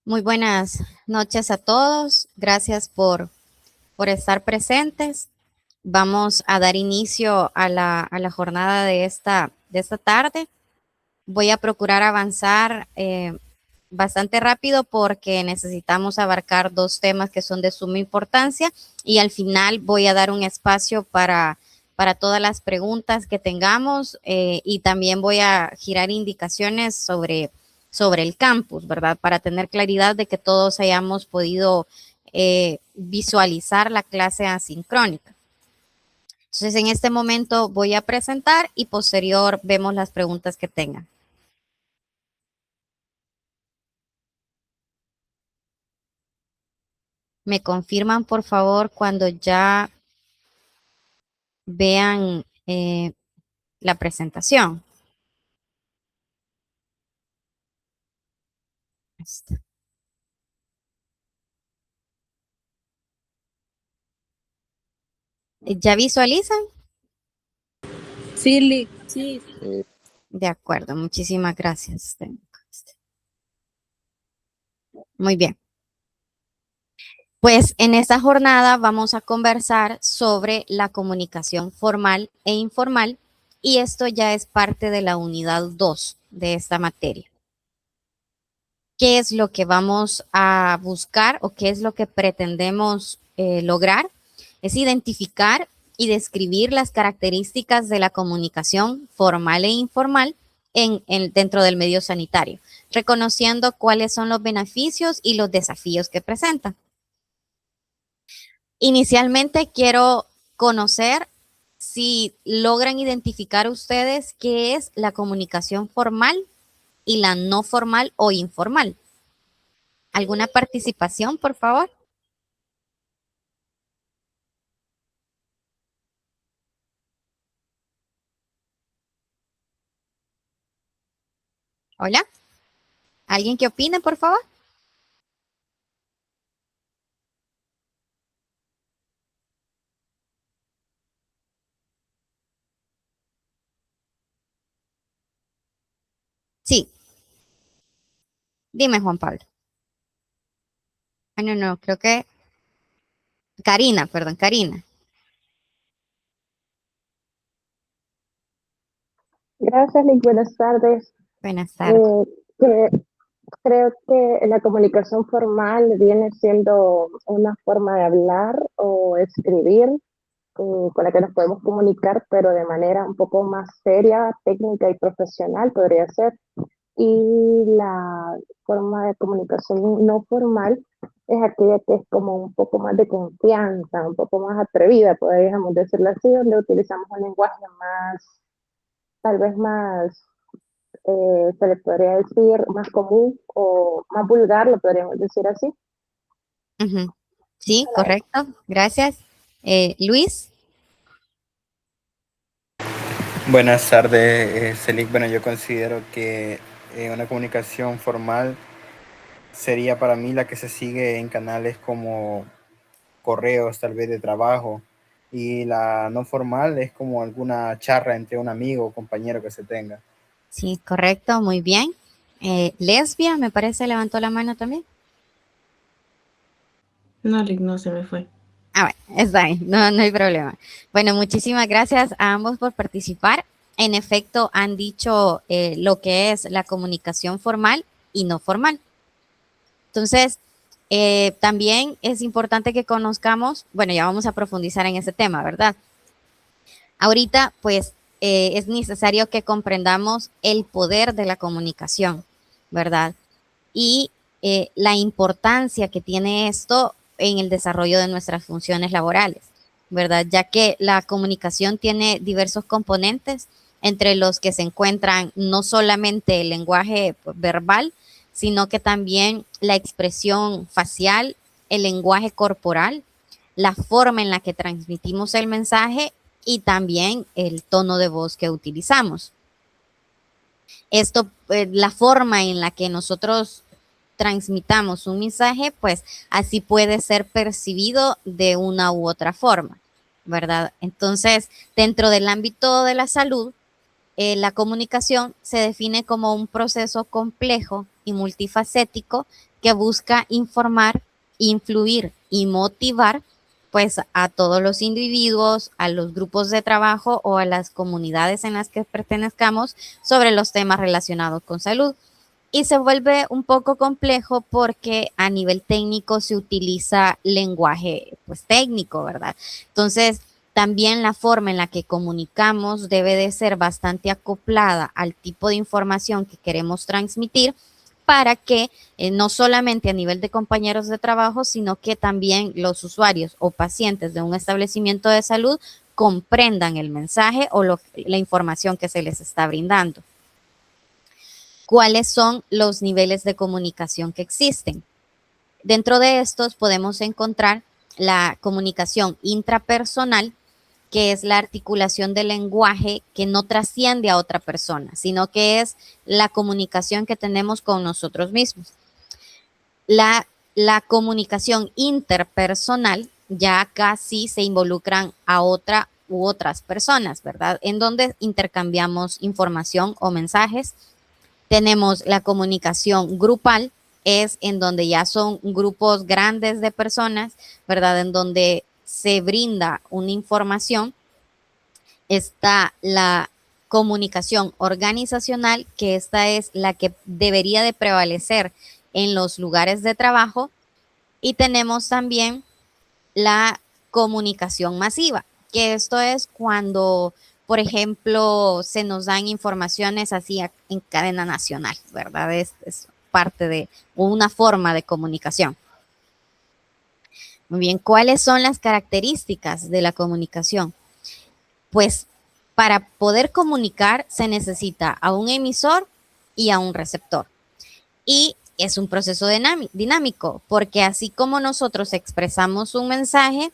Muy buenas noches a todos. Gracias por estar presentes. Vamos a dar inicio a la jornada de esta tarde. Voy a procurar avanzar bastante rápido porque necesitamos abarcar dos temas que son de suma importancia y al final voy a dar un espacio para todas las preguntas que tengamos y también voy a girar indicaciones sobre el campus, ¿verdad? Para tener claridad de que todos hayamos podido visualizar la clase asincrónica. Entonces, en este momento voy a presentar y posterior vemos las preguntas que tengan. Me confirman, por favor, cuando ya vean la presentación. ¿Ya visualizan? Sí, sí. De acuerdo, muchísimas gracias. Muy bien. Pues en esta jornada vamos a conversar sobre la comunicación formal e informal y esto ya es parte de la unidad 2 de esta materia. ¿Qué es lo que vamos a buscar o qué es lo que pretendemos lograr? Es identificar y describir las características de la comunicación formal e informal dentro del medio sanitario, reconociendo cuáles son los beneficios y los desafíos que presenta. Inicialmente quiero conocer si logran identificar ustedes qué es la comunicación formal y la no formal o informal. ¿Alguna participación, por favor? Hola. ¿Alguien que opine, por favor? Sí. Dime, Juan Pablo. Ah, no, creo que Karina, perdón, Karina. Gracias, Lick. Buenas tardes. Buenas tardes. Que- Creo que la comunicación formal viene siendo una forma de hablar o escribir con la que nos podemos comunicar, pero de manera un poco más seria, técnica y profesional podría ser. Y la forma de comunicación no formal es aquella que es como un poco más de confianza, un poco más atrevida, podríamos decirlo así, donde utilizamos un lenguaje más, tal vez más se le podría decir más común o más vulgar, lo podríamos decir así. Ujú. Sí, correcto. Gracias. Luis. Buenas tardes, Celic. Bueno, yo considero que una comunicación formal sería para mí la que se sigue en canales como correos, tal vez de trabajo, y la no formal es como alguna charla entre un amigo o compañero que se tenga. Sí, correcto, muy bien. Lesbia, me parece, levantó la mano también. No, Lick, no se me fue. Ah, bueno, está bien, no hay problema. Bueno, muchísimas gracias a ambos por participar. En efecto, han dicho lo que es la comunicación formal y no formal. Entonces, también es importante que conozcamos, bueno, ya vamos a profundizar en ese tema, ¿verdad? Ahorita, pues, es necesario que comprendamos el poder de la comunicación, ¿verdad? Y la importancia que tiene esto en el desarrollo de nuestras funciones laborales, ¿verdad? Ya que la comunicación tiene diversos componentes, entre los que se encuentran no solamente el lenguaje verbal, sino que también la expresión facial, el lenguaje corporal, la forma en la que transmitimos el mensaje y también el tono de voz que utilizamos. Esto, la forma en la que nosotros transmitamos un mensaje, pues así puede ser percibido de una u otra forma, ¿verdad? Entonces, dentro del ámbito de la salud, la comunicación se define como un proceso complejo y multifacético que busca informar, influir y motivar pues a todos los individuos, a los grupos de trabajo o a las comunidades en las que pertenezcamos sobre los temas relacionados con salud. Y se vuelve un poco complejo porque a nivel técnico se utiliza lenguaje pues técnico, ¿verdad? Entonces, también la forma en la que comunicamos debe de ser bastante acoplada al tipo de información que queremos transmitir para que no solamente a nivel de compañeros de trabajo, sino que también los usuarios o pacientes de un establecimiento de salud comprendan el mensaje o la información que se les está brindando. ¿Cuáles son los niveles de comunicación que existen? Dentro de estos podemos encontrar la comunicación intrapersonal, que es la articulación del lenguaje que no trasciende a otra persona, sino que es la comunicación que tenemos con nosotros mismos. La comunicación interpersonal, ya acá sí se involucran a otra u otras personas, ¿verdad? En donde intercambiamos información o mensajes. Tenemos la comunicación grupal, es en donde ya son grupos grandes de personas, ¿verdad? En donde se brinda una información. Está la comunicación organizacional, que esta es la que debería de prevalecer en los lugares de trabajo. Y tenemos también la comunicación masiva, que esto es cuando, por ejemplo, se nos dan informaciones así en cadena nacional, ¿verdad? Es parte de una forma de comunicación. Muy bien, ¿cuáles son las características de la comunicación? Pues para poder comunicar se necesita a un emisor y a un receptor. Y es un proceso dinámico, porque así como nosotros expresamos un mensaje,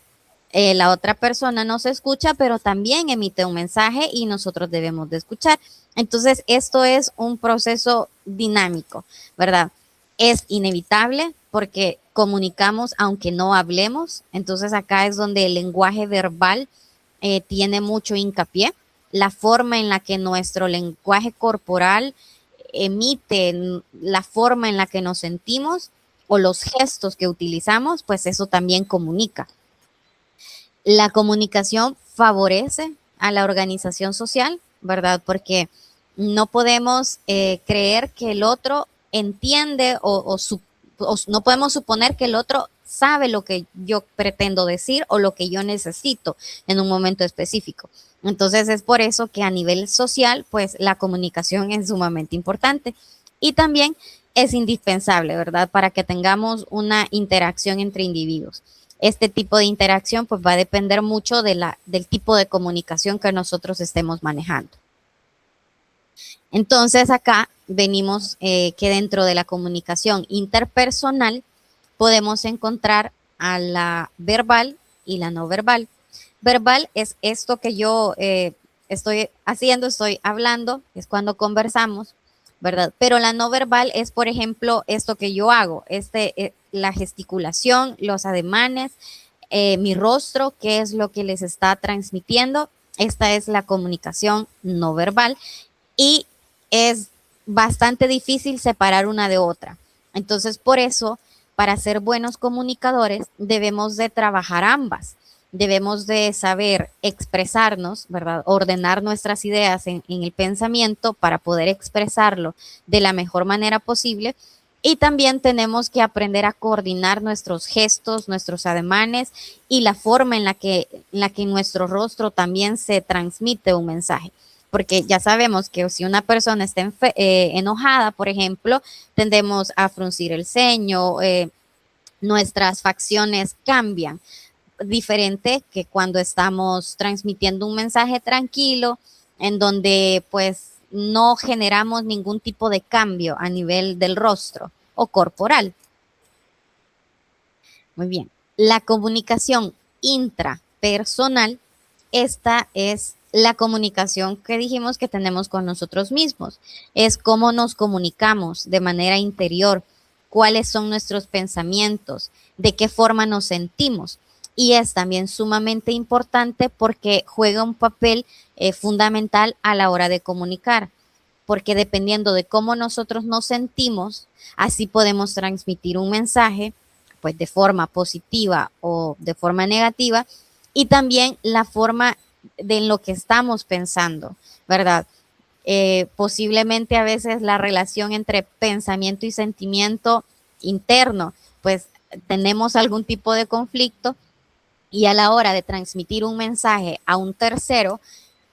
la otra persona nos escucha, pero también emite un mensaje y nosotros debemos de escuchar. Entonces, esto es un proceso dinámico, ¿verdad? Es inevitable porque comunicamos aunque no hablemos. Entonces, acá es donde el lenguaje verbal tiene mucho hincapié. La forma en la que nuestro lenguaje corporal emite, la forma en la que nos sentimos o los gestos que utilizamos, pues eso también comunica. La comunicación favorece a la organización social, ¿verdad? Porque no podemos creer que el otro entiende o no podemos suponer que el otro sabe lo que yo pretendo decir o lo que yo necesito en un momento específico. Entonces es por eso que a nivel social, pues la comunicación es sumamente importante y también es indispensable, ¿verdad? Para que tengamos una interacción entre individuos. Este tipo de interacción pues va a depender mucho del tipo de comunicación que nosotros estemos manejando. Entonces acá venimos que dentro de la comunicación interpersonal podemos encontrar a la verbal y la no verbal. Verbal es esto que yo estoy haciendo, estoy hablando, es cuando conversamos, ¿verdad? Pero la no verbal es, por ejemplo, esto que yo hago, la gesticulación, los ademanes, mi rostro, qué es lo que les está transmitiendo. Esta es la comunicación no verbal y es bastante difícil separar una de otra. Entonces, por eso, para ser buenos comunicadores, debemos de trabajar ambas. Debemos de saber expresarnos, ¿verdad? Ordenar nuestras ideas en el pensamiento para poder expresarlo de la mejor manera posible. Y también tenemos que aprender a coordinar nuestros gestos, nuestros ademanes y la forma en la que en nuestro rostro también se transmite un mensaje. Porque ya sabemos que si una persona está enojada, por ejemplo, tendemos a fruncir el ceño, nuestras facciones cambian, diferente que cuando estamos transmitiendo un mensaje tranquilo, en donde pues no generamos ningún tipo de cambio a nivel del rostro o corporal. Muy bien. La comunicación intrapersonal, esta es la comunicación que dijimos que tenemos con nosotros mismos. Es cómo nos comunicamos de manera interior, cuáles son nuestros pensamientos, de qué forma nos sentimos. Y es también sumamente importante porque juega un papel fundamental a la hora de comunicar. porque dependiendo de cómo nosotros nos sentimos, así podemos transmitir un mensaje, pues de forma positiva o de forma negativa, y también la forma de lo que estamos pensando, ¿verdad? Posiblemente a veces la relación entre pensamiento y sentimiento interno, pues tenemos algún tipo de conflicto y a la hora de transmitir un mensaje a un tercero,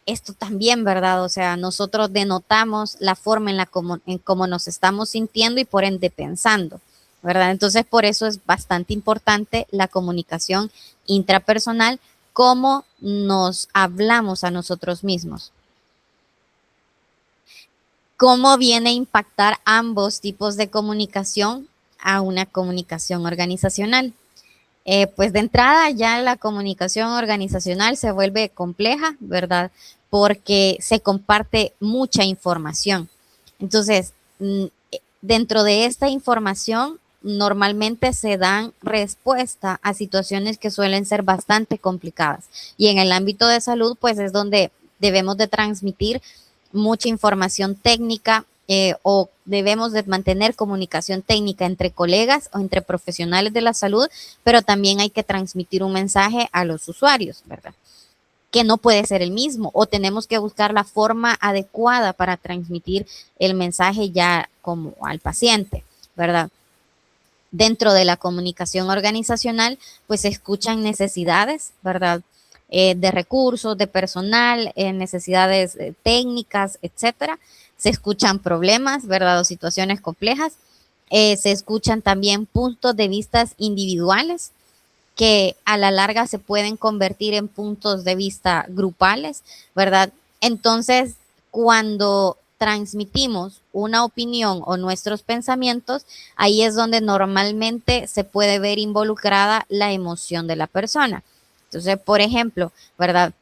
esto también, ¿verdad? O sea, nosotros denotamos la forma en cómo nos estamos sintiendo y por ende pensando, ¿verdad? Entonces, por eso es bastante importante la comunicación intrapersonal, cómo nos hablamos a nosotros mismos. ¿Cómo viene a impactar ambos tipos de comunicación a una comunicación organizacional? Pues de entrada ya la comunicación organizacional se vuelve compleja, ¿verdad? Porque se comparte mucha información. Entonces, dentro de esta información, normalmente se dan respuesta a situaciones que suelen ser bastante complicadas. Y en el ámbito de salud, pues es donde debemos de transmitir mucha información técnica, o debemos de mantener comunicación técnica entre colegas o entre profesionales de la salud, pero también hay que transmitir un mensaje a los usuarios, ¿verdad? Que no puede ser el mismo, o tenemos que buscar la forma adecuada para transmitir el mensaje ya como al paciente, ¿verdad? Dentro de la comunicación organizacional, pues se escuchan necesidades, ¿verdad? De recursos, de personal, necesidades técnicas, etcétera. Se escuchan problemas, ¿verdad? O situaciones complejas. Se escuchan también puntos de vista individuales que a la larga se pueden convertir en puntos de vista grupales, ¿verdad? Entonces, cuando transmitimos una opinión o nuestros pensamientos, ahí es donde normalmente se puede ver involucrada la emoción de la persona. Entonces, por ejemplo, ¿verdad?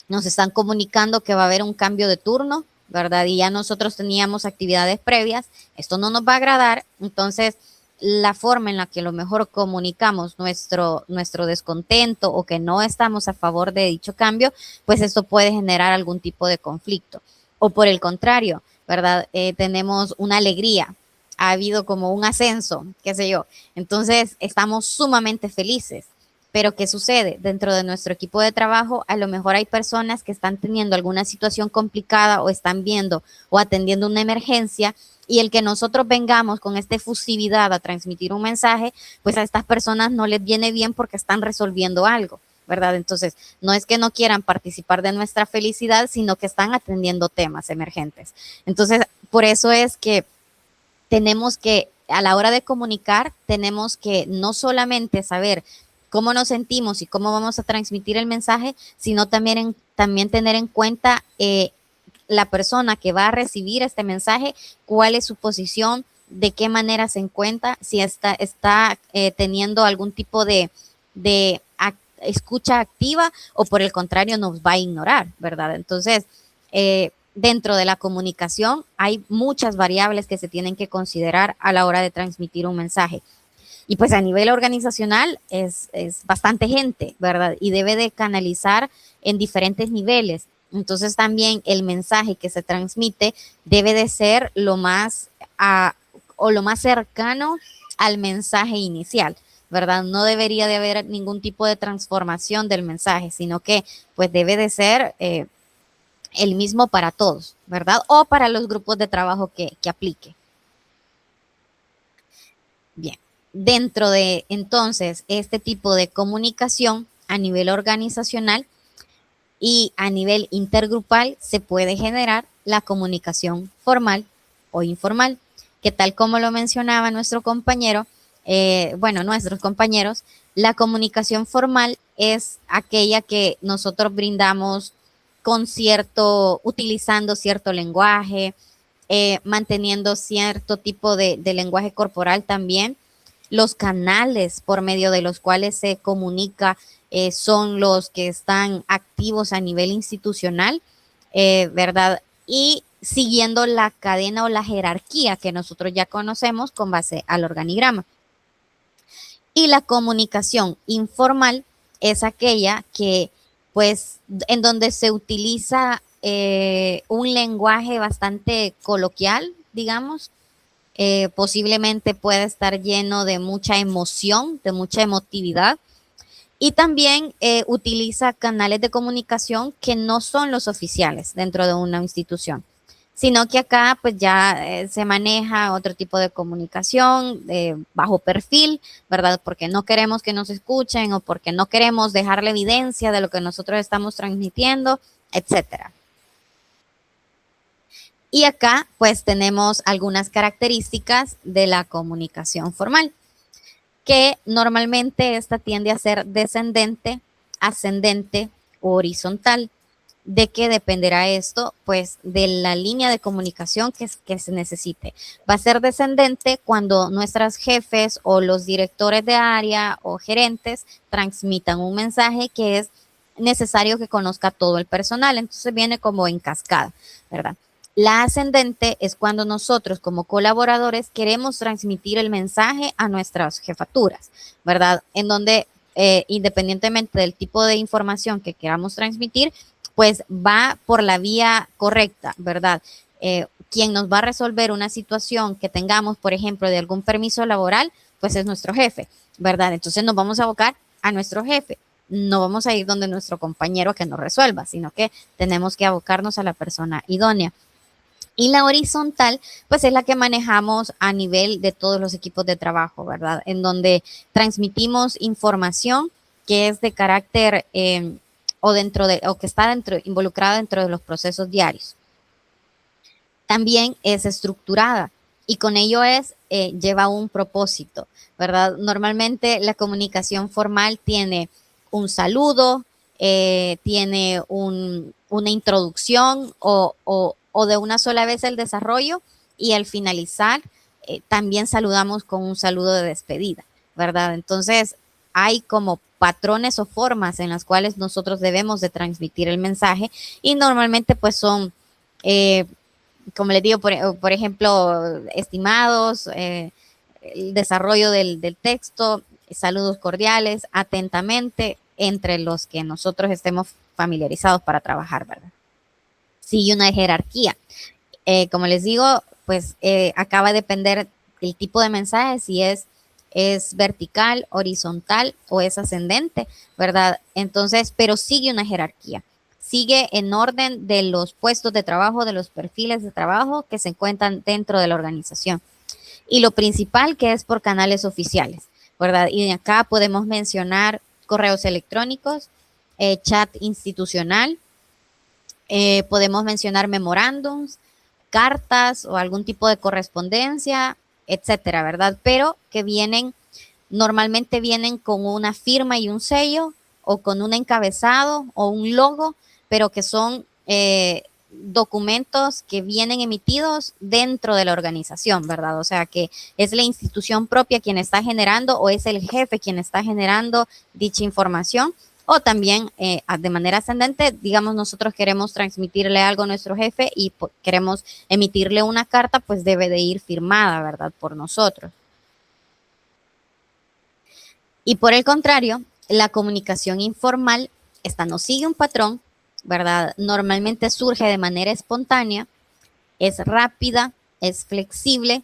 Nos están comunicando que va a haber un cambio de turno, ¿verdad? Y ya nosotros teníamos actividades previas, esto no nos va a agradar, entonces la forma en la que a lo mejor comunicamos nuestro descontento o que no estamos a favor de dicho cambio, pues esto puede generar algún tipo de conflicto. O por el contrario, ¿verdad? Tenemos una alegría, ha habido como un ascenso, qué sé yo, entonces estamos sumamente felices. Pero ¿qué sucede? Dentro de nuestro equipo de trabajo, a lo mejor hay personas que están teniendo alguna situación complicada o están viendo o atendiendo una emergencia, y el que nosotros vengamos con esta efusividad a transmitir un mensaje, pues a estas personas no les viene bien porque están resolviendo algo, ¿verdad? Entonces, no es que no quieran participar de nuestra felicidad, sino que están atendiendo temas emergentes. Entonces, por eso es que tenemos que, a la hora de comunicar, tenemos que no solamente saber cómo nos sentimos y cómo vamos a transmitir el mensaje, sino también tener en cuenta la persona que va a recibir este mensaje, cuál es su posición, de qué manera se encuentra, si está teniendo algún tipo de escucha activa o por el contrario nos va a ignorar, ¿verdad? Entonces, dentro de la comunicación hay muchas variables que se tienen que considerar a la hora de transmitir un mensaje. Y pues a nivel organizacional es bastante gente, ¿verdad? Y debe de canalizar en diferentes niveles. Entonces también el mensaje que se transmite debe de ser lo más cercano al mensaje inicial, ¿verdad? No debería de haber ningún tipo de transformación del mensaje, sino que pues debe de ser el mismo para todos, ¿verdad? O para los grupos de trabajo que aplique. Bien. Dentro de entonces este tipo de comunicación a nivel organizacional y a nivel intergrupal se puede generar la comunicación formal o informal, que tal como lo mencionaba nuestro compañero, nuestros compañeros, la comunicación formal es aquella que nosotros brindamos utilizando cierto lenguaje, manteniendo cierto tipo de lenguaje corporal también. Los canales por medio de los cuales se comunica son los que están activos a nivel institucional, ¿verdad? Y siguiendo la cadena o la jerarquía que nosotros ya conocemos con base al organigrama. Y la comunicación informal es aquella que, pues, en donde se utiliza un lenguaje bastante coloquial, digamos. Posiblemente puede estar lleno de mucha emoción, de mucha emotividad. Y también utiliza canales de comunicación que no son los oficiales dentro de una institución, sino que acá pues ya se maneja otro tipo de comunicación bajo perfil, ¿verdad? Porque no queremos que nos escuchen o porque no queremos dejar la evidencia de lo que nosotros estamos transmitiendo, etcétera. Y acá pues tenemos algunas características de la comunicación formal, que normalmente esta tiende a ser descendente, ascendente o horizontal. ¿De qué dependerá esto? Pues de la línea de comunicación que se necesite. Va a ser descendente cuando nuestros jefes o los directores de área o gerentes transmitan un mensaje que es necesario que conozca todo el personal. Entonces viene como en cascada, ¿verdad? La ascendente es cuando nosotros como colaboradores queremos transmitir el mensaje a nuestras jefaturas, ¿verdad? En donde independientemente del tipo de información que queramos transmitir, pues va por la vía correcta, ¿verdad? Quien nos va a resolver una situación que tengamos, por ejemplo, de algún permiso laboral, pues es nuestro jefe, ¿verdad? Entonces nos vamos a abocar a nuestro jefe. No vamos a ir donde nuestro compañero que nos resuelva, sino que tenemos que abocarnos a la persona idónea. Y la horizontal, pues es la que manejamos a nivel de todos los equipos de trabajo, ¿verdad? En donde transmitimos información que es de carácter o que está involucrada dentro de los procesos diarios. También es estructurada y con ello lleva un propósito, ¿verdad? Normalmente la comunicación formal tiene un saludo, tiene una introducción o de una sola vez el desarrollo y al finalizar también saludamos con un saludo de despedida, ¿verdad? Entonces hay como patrones o formas en las cuales nosotros debemos de transmitir el mensaje y normalmente pues son, como les digo, por ejemplo, estimados, el desarrollo del texto, saludos cordiales, atentamente, entre los que nosotros estemos familiarizados para trabajar, ¿verdad? Sigue una jerarquía. Como les digo, pues acá va a depender el tipo de mensaje, si es vertical, horizontal o es ascendente, ¿verdad? Entonces, pero sigue una jerarquía. Sigue en orden de los puestos de trabajo, de los perfiles de trabajo que se encuentran dentro de la organización. Y lo principal que es por canales oficiales, ¿verdad? Y acá podemos mencionar correos electrónicos, chat institucional, podemos mencionar memorándums, cartas o algún tipo de correspondencia, etcétera, ¿verdad? Pero que normalmente vienen con una firma y un sello o con un encabezado o un logo, pero que son documentos que vienen emitidos dentro de la organización, ¿verdad? O sea, que es la institución propia quien está generando o es el jefe quien está generando dicha información. O también de manera ascendente, digamos, nosotros queremos transmitirle algo a nuestro jefe y queremos emitirle una carta, pues debe de ir firmada, ¿verdad? Por nosotros. Y por el contrario, la comunicación informal, esta no sigue un patrón, ¿verdad? Normalmente surge de manera espontánea, es rápida, es flexible,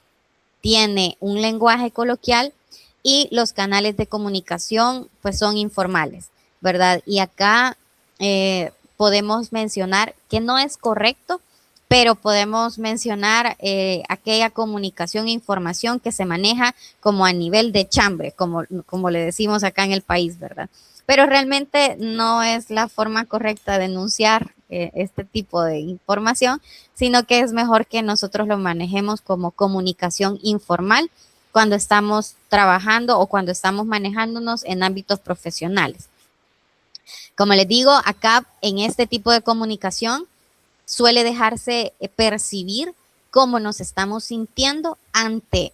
tiene un lenguaje coloquial y los canales de comunicación pues son informales, ¿verdad? Y acá podemos mencionar que no es correcto, pero podemos mencionar aquella comunicación e información que se maneja como a nivel de chambre, como le decimos acá en el país, ¿verdad? Pero realmente no es la forma correcta de enunciar este tipo de información, sino que es mejor que nosotros lo manejemos como comunicación informal cuando estamos trabajando o cuando estamos manejándonos en ámbitos profesionales. Como les digo, acá en este tipo de comunicación suele dejarse percibir cómo nos estamos sintiendo ante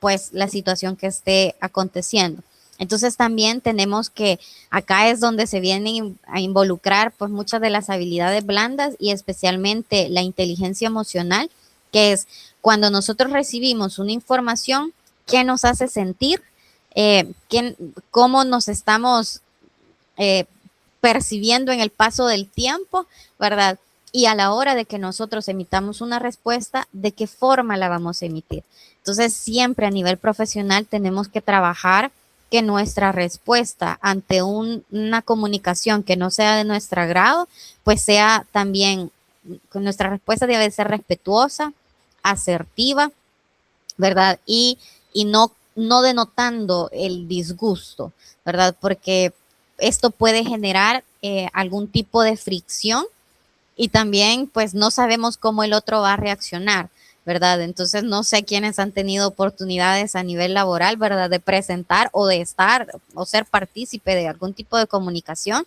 pues la situación que esté aconteciendo. Entonces también tenemos que, acá es donde se vienen a involucrar pues muchas de las habilidades blandas y especialmente la inteligencia emocional, que es cuando nosotros recibimos una información, ¿qué nos hace sentir? ¿Cómo nos estamos percibiendo en el paso del tiempo, ¿verdad? y a la hora de que nosotros emitamos una respuesta, de qué forma la vamos a emitir. Entonces, siempre a nivel profesional tenemos que trabajar que nuestra respuesta ante una comunicación que no sea de nuestro agrado, pues sea también, nuestra respuesta debe ser respetuosa, asertiva, ¿verdad? Y no denotando el disgusto, ¿verdad? Porque esto puede generar algún tipo de fricción y también pues no sabemos cómo el otro va a reaccionar, ¿verdad? Entonces no sé quiénes han tenido oportunidades a nivel laboral, ¿verdad? De presentar o de estar o ser partícipe de algún tipo de comunicación,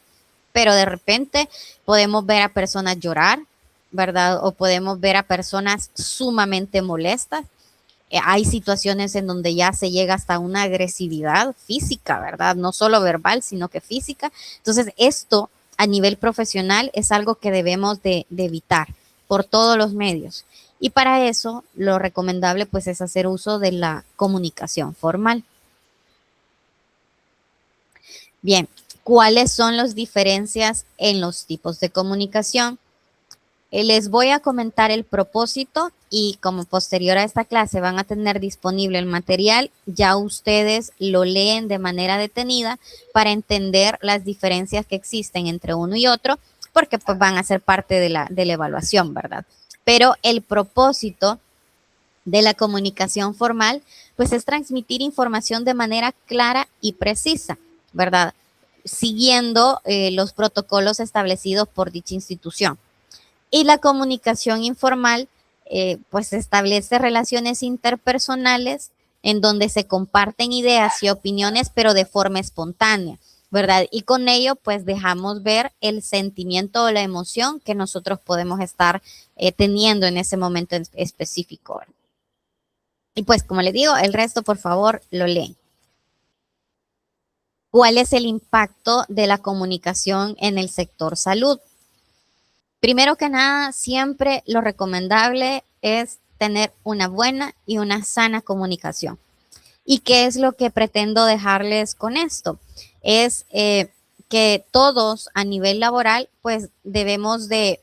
pero de repente podemos ver a personas llorar, ¿verdad? O podemos ver a personas sumamente molestas. Hay situaciones en donde ya se llega hasta una agresividad física, ¿verdad? No solo verbal, sino que física. Entonces, esto a nivel profesional es algo que debemos de evitar por todos los medios. Y para eso, lo recomendable pues es hacer uso de la comunicación formal. Bien, ¿cuáles son las diferencias en los tipos de comunicación? Les voy a comentar el propósito y como posterior a esta clase van a tener disponible el material, ya ustedes lo leen de manera detenida para entender las diferencias que existen entre uno y otro, porque pues van a ser parte de la evaluación, ¿verdad? Pero el propósito de la comunicación formal, pues es transmitir información de manera clara y precisa, ¿verdad? Siguiendo los protocolos establecidos por dicha institución. Y la comunicación informal, pues establece relaciones interpersonales en donde se comparten ideas y opiniones, pero de forma espontánea, ¿verdad? Y con ello, pues dejamos ver el sentimiento o la emoción que nosotros podemos estar teniendo en ese momento específico, ¿verdad? Y pues, como les digo, el resto, por favor, lo leen. ¿Cuál es el impacto de la comunicación en el sector salud? Primero que nada, siempre lo recomendable es tener una buena y una sana comunicación. ¿Y qué es lo que pretendo dejarles con esto? Es que todos a nivel laboral, pues debemos de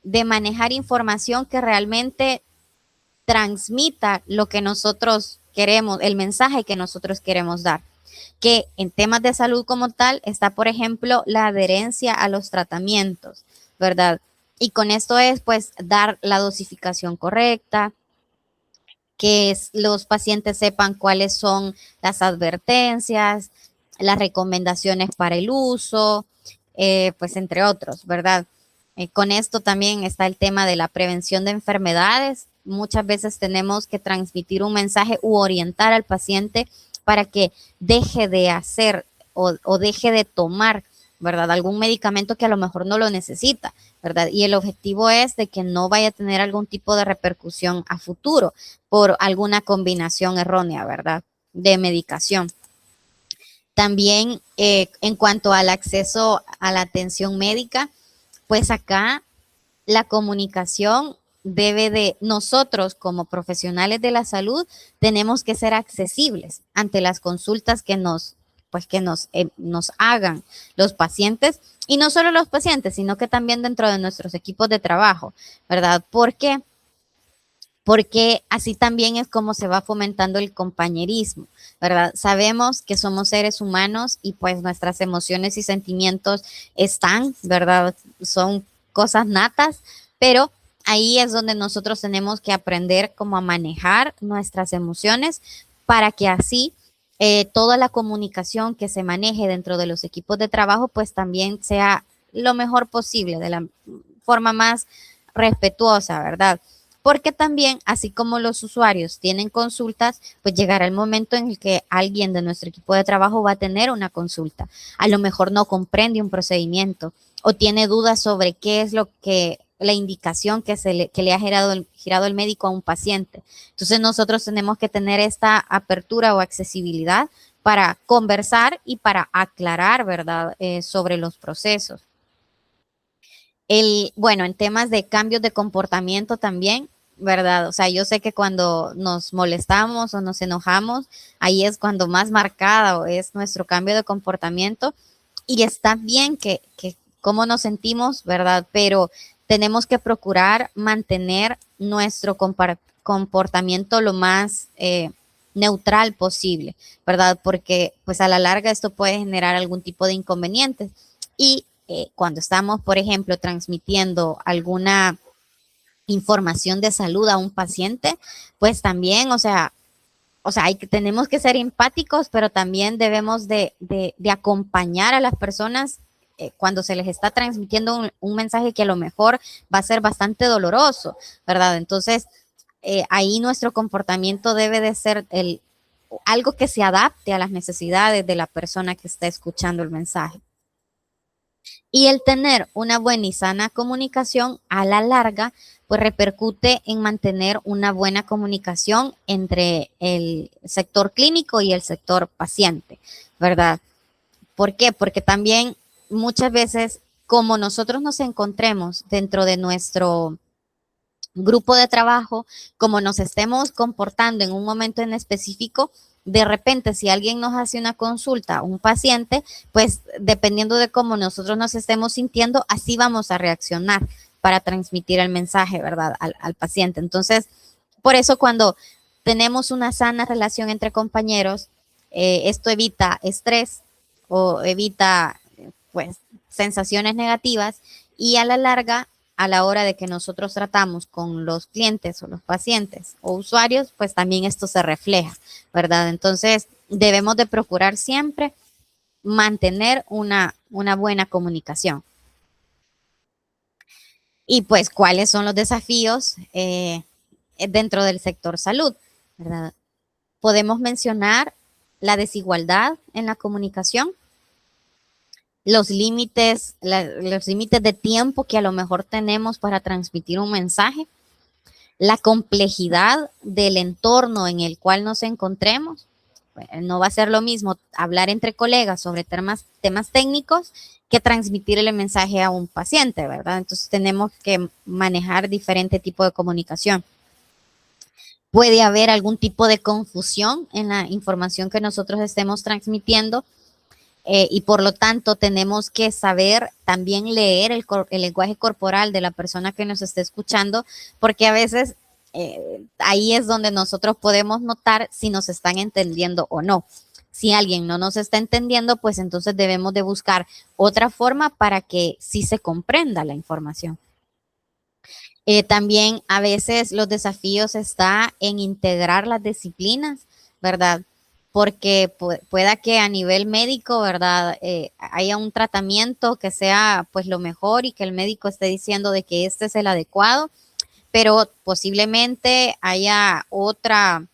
manejar información que realmente transmita lo que nosotros queremos, el mensaje que nosotros queremos dar. Que en temas de salud como tal está, por ejemplo, la adherencia a los tratamientos, ¿verdad? Y con esto es, pues, dar la dosificación correcta, que los pacientes sepan cuáles son las advertencias, las recomendaciones para el uso, pues entre otros, ¿verdad? Con esto también está el tema de la prevención de enfermedades. Muchas veces tenemos que transmitir un mensaje u orientar al paciente para que deje de hacer o deje de tomar, ¿verdad? Algún medicamento que a lo mejor no lo necesita, ¿verdad? Y el objetivo es de que no vaya a tener algún tipo de repercusión a futuro por alguna combinación errónea, ¿verdad? De medicación. También en cuanto al acceso a la atención médica, pues acá la comunicación debe de, nosotros como profesionales de la salud, tenemos que ser accesibles ante las consultas que nos hagan los pacientes, y no solo los pacientes, sino que también dentro de nuestros equipos de trabajo, ¿verdad? ¿Por qué? Porque así también es como se va fomentando el compañerismo, ¿verdad? Sabemos que somos seres humanos y pues nuestras emociones y sentimientos están, ¿verdad? Son cosas natas, pero ahí es donde nosotros tenemos que aprender cómo a manejar nuestras emociones para que así toda la comunicación que se maneje dentro de los equipos de trabajo pues también sea lo mejor posible, de la forma más respetuosa, ¿verdad? Porque también, así como los usuarios tienen consultas, pues llegará el momento en el que alguien de nuestro equipo de trabajo va a tener una consulta. A lo mejor no comprende un procedimiento o tiene dudas sobre qué es lo que la indicación que le ha girado el médico a un paciente. Entonces nosotros tenemos que tener esta apertura o accesibilidad para conversar y para aclarar, ¿verdad? Sobre los procesos. Bueno, en temas de cambios de comportamiento también, ¿verdad? O sea, yo sé que cuando nos molestamos o nos enojamos, ahí es cuando más marcado es nuestro cambio de comportamiento y está bien que cómo nos sentimos, ¿verdad? Pero tenemos que procurar mantener nuestro comportamiento lo más neutral posible, ¿verdad? Porque pues a la larga esto puede generar algún tipo de inconvenientes. Y cuando estamos, por ejemplo, transmitiendo alguna información de salud a un paciente, pues también, tenemos que ser empáticos, pero también debemos de acompañar a las personas cuando se les está transmitiendo un mensaje que a lo mejor va a ser bastante doloroso, ¿verdad? Entonces, ahí nuestro comportamiento debe de ser algo que se adapte a las necesidades de la persona que está escuchando el mensaje. Y el tener una buena y sana comunicación a la larga, pues repercute en mantener una buena comunicación entre el sector clínico y el sector paciente, ¿verdad? ¿Por qué? Porque también muchas veces, como nosotros nos encontremos dentro de nuestro grupo de trabajo, como nos estemos comportando en un momento en específico, de repente, si alguien nos hace una consulta, un paciente, pues dependiendo de cómo nosotros nos estemos sintiendo, así vamos a reaccionar para transmitir el mensaje, ¿verdad? Al paciente. Entonces, por eso cuando tenemos una sana relación entre compañeros, esto evita estrés o evita, pues, sensaciones negativas y a la larga, a la hora de que nosotros tratamos con los clientes o los pacientes o usuarios, pues también esto se refleja, ¿verdad? Entonces, debemos de procurar siempre mantener una buena comunicación. Y pues, ¿cuáles son los desafíos dentro del sector salud, ¿verdad? Podemos mencionar la desigualdad en la comunicación, los límites de tiempo que a lo mejor tenemos para transmitir un mensaje, la complejidad del entorno en el cual nos encontremos. Bueno, no va a ser lo mismo hablar entre colegas sobre temas técnicos que transmitir el mensaje a un paciente, ¿verdad? Entonces tenemos que manejar diferente tipo de comunicación. Puede haber algún tipo de confusión en la información que nosotros estemos transmitiendo. Y por lo tanto tenemos que saber también leer el lenguaje corporal de la persona que nos esté escuchando, porque a veces ahí es donde nosotros podemos notar si nos están entendiendo o no. Si alguien no nos está entendiendo, pues entonces debemos de buscar otra forma para que sí se comprenda la información. También a veces los desafíos está en integrar las disciplinas, ¿verdad? Porque pueda que a nivel médico, ¿verdad? Haya un tratamiento que sea pues lo mejor y que el médico esté diciendo de que este es el adecuado, pero posiblemente haya otra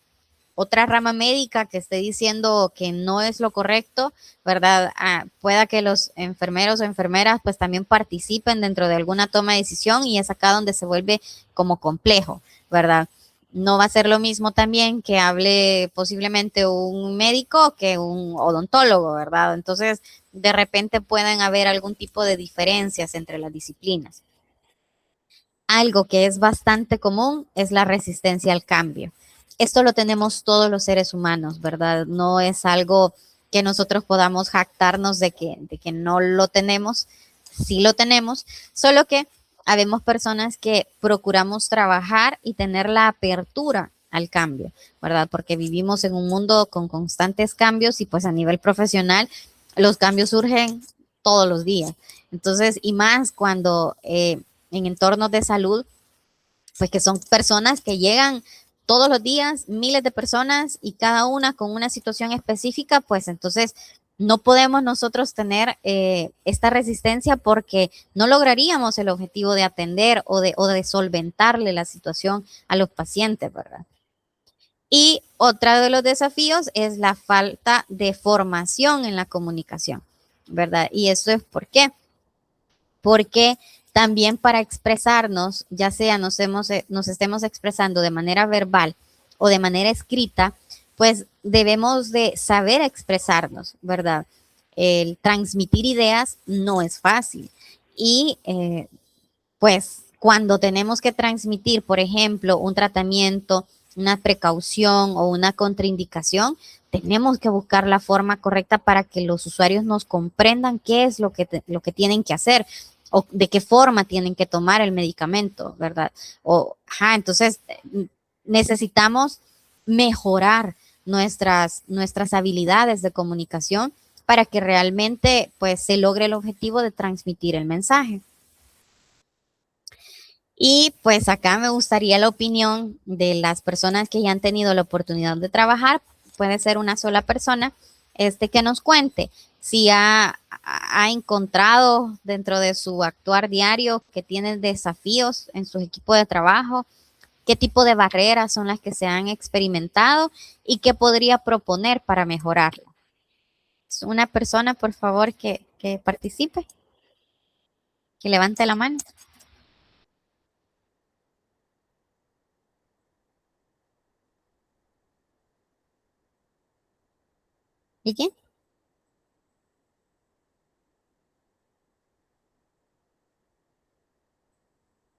rama médica que esté diciendo que no es lo correcto, ¿verdad? Pueda que los enfermeros o enfermeras pues también participen dentro de alguna toma de decisión y es acá donde se vuelve como complejo, ¿verdad? No va a ser lo mismo también que hable posiblemente un médico que un odontólogo, ¿verdad? Entonces, de repente pueden haber algún tipo de diferencias entre las disciplinas. Algo que es bastante común es la resistencia al cambio. Esto lo tenemos todos los seres humanos, ¿verdad? No es algo que nosotros podamos jactarnos de que no lo tenemos. Sí lo tenemos, solo que habemos personas que procuramos trabajar y tener la apertura al cambio, ¿verdad? Porque vivimos en un mundo con constantes cambios y pues a nivel profesional los cambios surgen todos los días. Entonces, y más cuando en entornos de salud, pues que son personas que llegan todos los días, miles de personas y cada una con una situación específica, pues entonces no podemos nosotros tener esta resistencia porque no lograríamos el objetivo de atender o de solventarle la situación a los pacientes, ¿verdad? Y otro de los desafíos es la falta de formación en la comunicación, ¿verdad? Y eso es ¿por qué? Porque también para expresarnos, ya sea nos estemos expresando de manera verbal o de manera escrita, pues debemos de saber expresarnos, ¿verdad? El transmitir ideas no es fácil. Y pues cuando tenemos que transmitir, por ejemplo, un tratamiento, una precaución o una contraindicación, tenemos que buscar la forma correcta para que los usuarios nos comprendan qué es lo que tienen que hacer. o de qué forma tienen que tomar el medicamento, ¿verdad? Entonces necesitamos mejorar nuestras habilidades de comunicación para que realmente pues se logre el objetivo de transmitir el mensaje. Y pues acá me gustaría la opinión de las personas que ya han tenido la oportunidad de trabajar, puede ser una sola persona, que nos cuente si ha encontrado dentro de su actuar diario que tiene desafíos en su equipo de trabajo, qué tipo de barreras son las que se han experimentado y qué podría proponer para mejorarlo. Una persona, por favor, que participe, que levante la mano. ¿Y quién?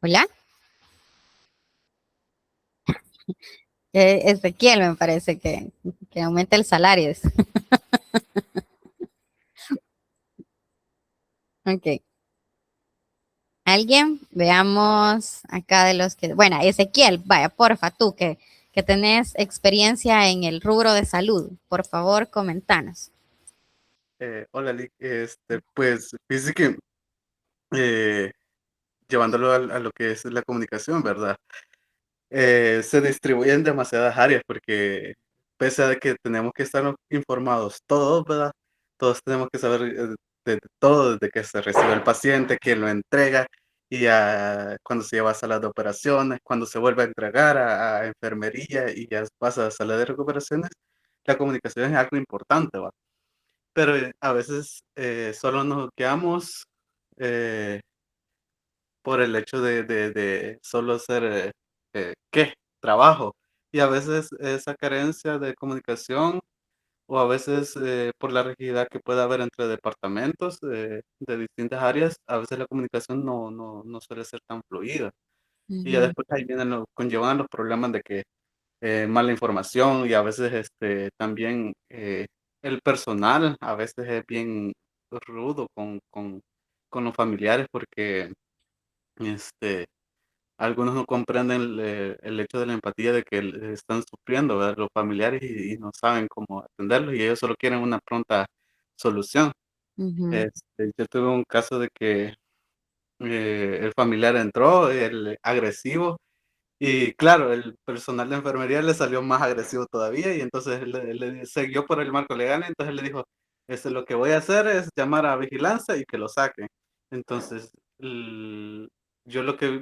Hola. Ezequiel me parece que aumenta el salario. Ok. ¿Alguien? Veamos acá de los que... Bueno, Ezequiel, vaya, porfa, tú que tenés experiencia en el rubro de salud, por favor, comentanos. Hola, Lick. Pues, fíjese que llevándolo a lo que es la comunicación, ¿verdad? Se distribuyen demasiadas áreas porque pese a que tenemos que estar informados todos, ¿verdad? Todos tenemos que saber de todo, desde que se recibe el paciente, quién lo entrega, y cuando se lleva a sala de operaciones, cuando se vuelve a entregar a enfermería y ya pasa a sala de recuperaciones, la comunicación es algo importante, ¿va? Pero a veces solo nos quedamos eh, por el hecho de solo ser, ¿qué? Trabajo. Y a veces esa carencia de comunicación o a veces por la rigidez que puede haber entre departamentos de distintas áreas, a veces la comunicación no suele ser tan fluida. Y ya después ahí vienen conllevan los problemas de que mala información y a veces también el personal a veces es bien rudo con los familiares porque este, algunos no comprenden el hecho de la empatía de que están sufriendo, ¿verdad? Los familiares y no saben cómo atenderlos y ellos solo quieren una pronta solución. Yo tuve un caso de que el familiar entró, el agresivo, y claro, el personal de enfermería le salió más agresivo todavía y entonces le siguió por el marco legal, entonces le dijo, lo que voy a hacer es llamar a vigilancia y que lo saquen. Entonces, yo lo que,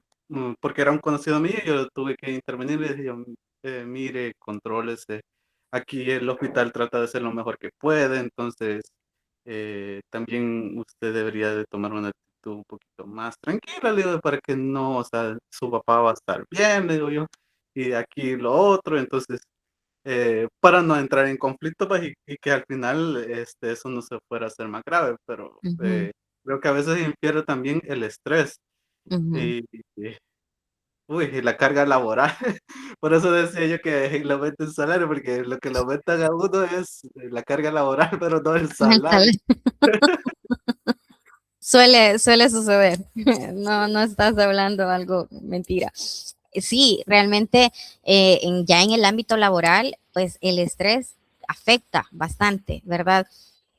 porque era un conocido mío, yo tuve que intervenir y le dije, mire, contrólese, aquí el hospital trata de hacer lo mejor que puede, entonces también usted debería de tomar una un poquito más tranquila, le digo, para que no, o sea, su papá va a estar bien, le digo yo, y aquí lo otro, entonces, para no entrar en conflicto, pues, y que al final, eso no se fuera a hacer más grave, pero creo que a veces infiere también el estrés y, uy, y la carga laboral. Por eso decía yo que le aumenta el salario, porque lo que le aumentan a uno es la carga laboral, pero no el salario. Suele suceder. No estás hablando algo mentira. Sí, realmente ya en el ámbito laboral, pues el estrés afecta bastante, ¿verdad?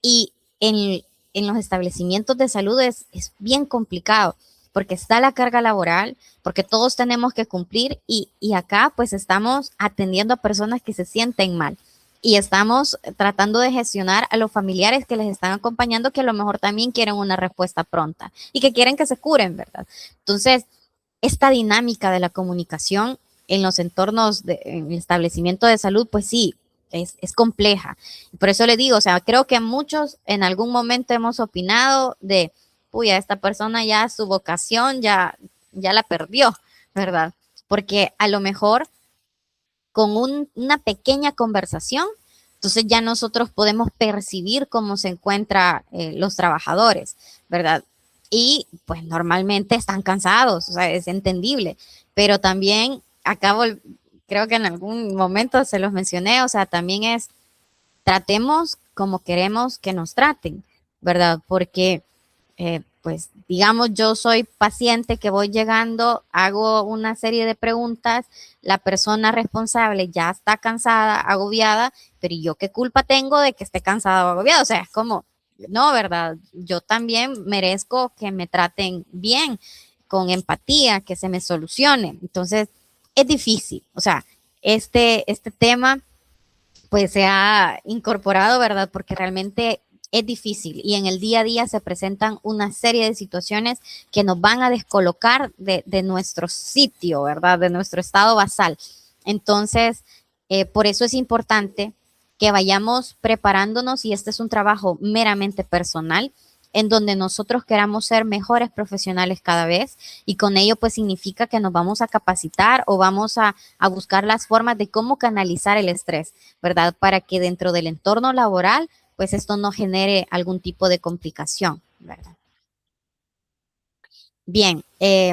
Y en los establecimientos de salud es bien complicado porque está la carga laboral, porque todos tenemos que cumplir y acá pues estamos atendiendo a personas que se sienten mal y estamos tratando de gestionar a los familiares que les están acompañando que a lo mejor también quieren una respuesta pronta y que quieren que se curen, ¿verdad? Entonces, esta dinámica de la comunicación en los entornos en el establecimiento de salud, pues sí, es compleja. Por eso le digo, o sea, creo que muchos en algún momento hemos opinado de, uy, a esta persona ya su vocación ya la perdió, ¿verdad? Porque a lo mejor con una pequeña conversación, entonces ya nosotros podemos percibir cómo se encuentran los trabajadores, ¿verdad? Y pues normalmente están cansados, o sea, es entendible, pero también acabo, creo que en algún momento se los mencioné, o sea, también tratemos como queremos que nos traten, ¿verdad? Porque pues digamos yo soy paciente que voy llegando, hago una serie de preguntas, la persona responsable ya está cansada, agobiada, pero ¿y yo qué culpa tengo de que esté cansada o agobiada? O sea, es como, no, ¿verdad? Yo también merezco que me traten bien, con empatía, que se me solucione. Entonces, es difícil, o sea, este tema pues se ha incorporado, ¿verdad? Porque realmente es difícil y en el día a día se presentan una serie de situaciones que nos van a descolocar de nuestro sitio, ¿verdad? De nuestro estado basal. Entonces, por eso es importante que vayamos preparándonos y este es un trabajo meramente personal en donde nosotros queramos ser mejores profesionales cada vez y con ello pues significa que nos vamos a capacitar o vamos a buscar las formas de cómo canalizar el estrés, ¿verdad? Para que dentro del entorno laboral pues esto no genere algún tipo de complicación, ¿verdad? Bien,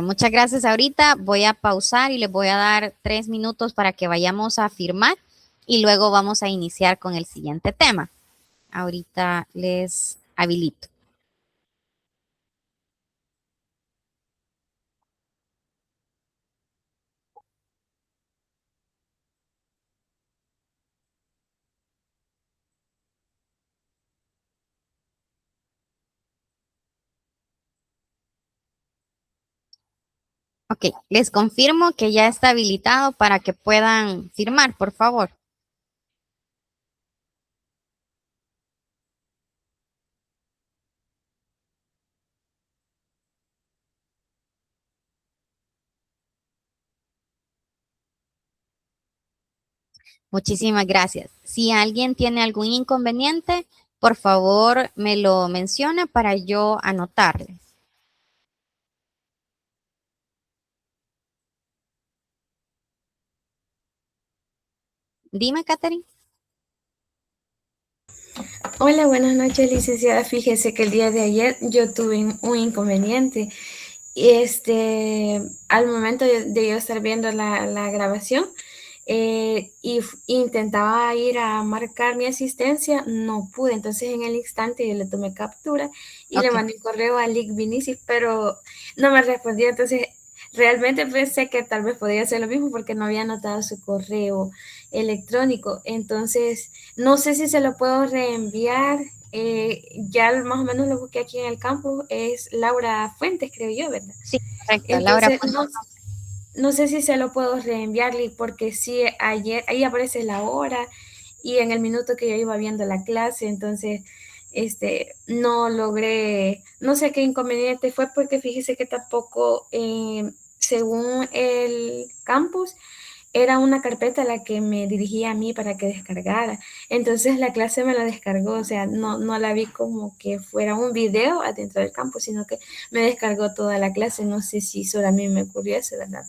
muchas gracias ahorita. Voy a pausar y les voy a dar 3 minutos para que vayamos a firmar y luego vamos a iniciar con el siguiente tema. Ahorita les habilito. Ok, les confirmo que ya está habilitado para que puedan firmar, por favor. Muchísimas gracias. Si alguien tiene algún inconveniente, por favor me lo menciona para yo anotarles. Dime, Catherine. Hola, buenas noches, licenciada. Fíjese que el día de ayer yo tuve un inconveniente. Y al momento de yo estar viendo la grabación, intentaba ir a marcar mi asistencia, no pude. Entonces, en el instante yo le tomé captura y le Ok. mandé un correo a Lick Vinicis, pero no me respondió. Entonces, realmente pensé que tal vez podría hacer lo mismo porque no había anotado su correo electrónico. Entonces, no sé si se lo puedo reenviar. Ya más o menos lo busqué aquí en el campo. Es Laura Fuentes, creo yo, ¿verdad? Sí, correcto. Laura. Entonces, no sé si se lo puedo reenviarle porque sí, ayer, ahí aparece la hora y en el minuto que yo iba viendo la clase, entonces, no logré, no sé qué inconveniente fue porque fíjese que tampoco, según el campus, era una carpeta a la que me dirigía a mí para que descargara. Entonces la clase me la descargó, o sea, no la vi como que fuera un video adentro del campus, sino que me descargó toda la clase. No sé si solo a mí me ocurrió eso, ¿verdad?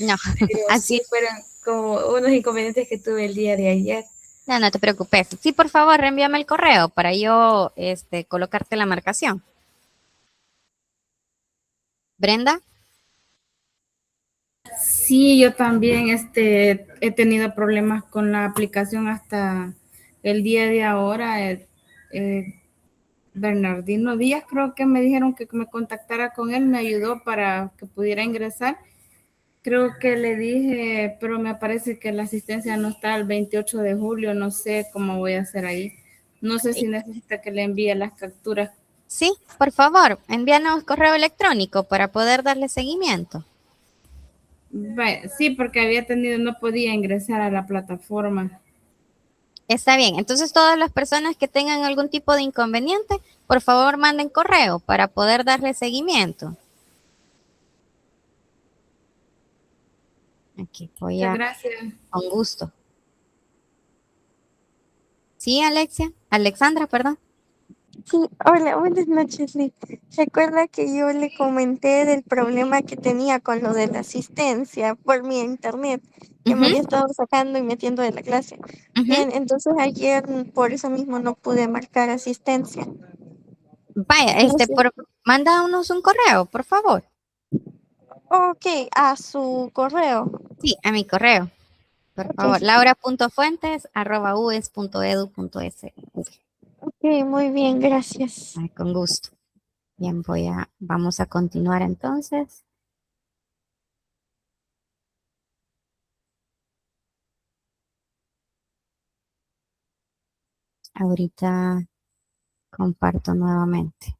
No, Pero así. sí fueron como unos inconvenientes que tuve el día de ayer. No, no te preocupes. Sí, por favor, reenvíame el correo para yo colocarte la marcación. Brenda. Sí, yo también he tenido problemas con la aplicación hasta el día de ahora. Eh, Bernardino Díaz creo que me dijeron que me contactara con él, me ayudó para que pudiera ingresar. Creo que le dije, pero me parece que la asistencia no está el 28 de julio, no sé cómo voy a hacer ahí. No sé si necesita que le envíe las capturas. Sí, por favor, envíanos correo electrónico para poder darle seguimiento. Sí, porque no podía ingresar a la plataforma. Está bien, entonces todas las personas que tengan algún tipo de inconveniente, por favor manden correo para poder darle seguimiento. Aquí voy Muchas a, gracias. con gusto. Sí, Alexandra, perdón. Sí, hola, buenas noches, Liz. Recuerda que yo le comenté del problema que tenía con lo de la asistencia por mi internet, que me Ujú, había estado sacando y metiendo de la clase. ujú. Bien, entonces ayer por eso mismo no pude marcar asistencia. Vaya, No sé. mándanos un correo, por favor. Ok, a su correo. Sí, a mi correo, por Ok, favor. laura.fuentes@ues.edu.sv. ok, muy bien, gracias. Ay, con gusto. Bien, vamos a continuar entonces. Ahorita comparto nuevamente.